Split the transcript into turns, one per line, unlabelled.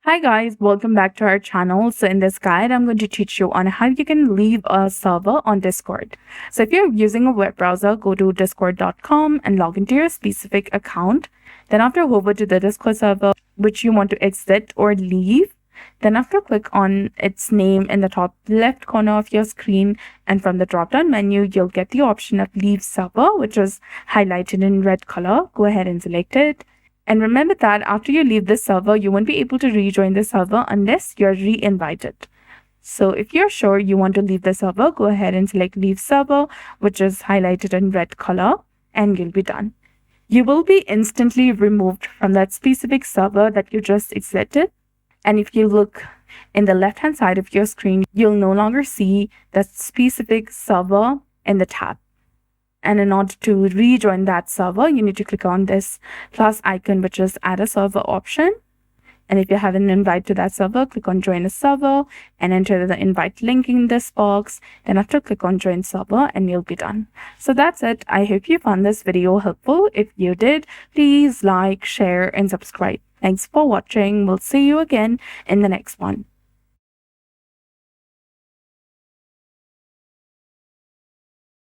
Hi guys, welcome back to our channel. So in this guide, I'm going to teach you on how you can leave a server on Discord. So if you're using a web browser, go to discord.com and log into your specific account. Then after over to the Discord server, which you want to exit or leave. Then after click on its name in the top left corner of your screen, and from the drop down menu, you'll get the option of leave server, which is highlighted in red color. Go ahead and select it. And remember that after you leave this server, you won't be able to rejoin the server unless you're re-invited. So if you're sure you want to leave the server, go ahead and select leave server, which is highlighted in red color, and you'll be done. You will be instantly removed from that specific server that you just exited. And if you look in the left-hand side of your screen, you'll no longer see that specific server in the tab. And in order to rejoin that server, you need to click on this plus icon, which is add a server option. And if you have an invite to that server, click on join a server and enter the invite link in this box. Then after click on join server and you'll be done. So that's it. I hope you found this video helpful. If you did, please like, share and subscribe. Thanks for watching. We'll see you again in the next one.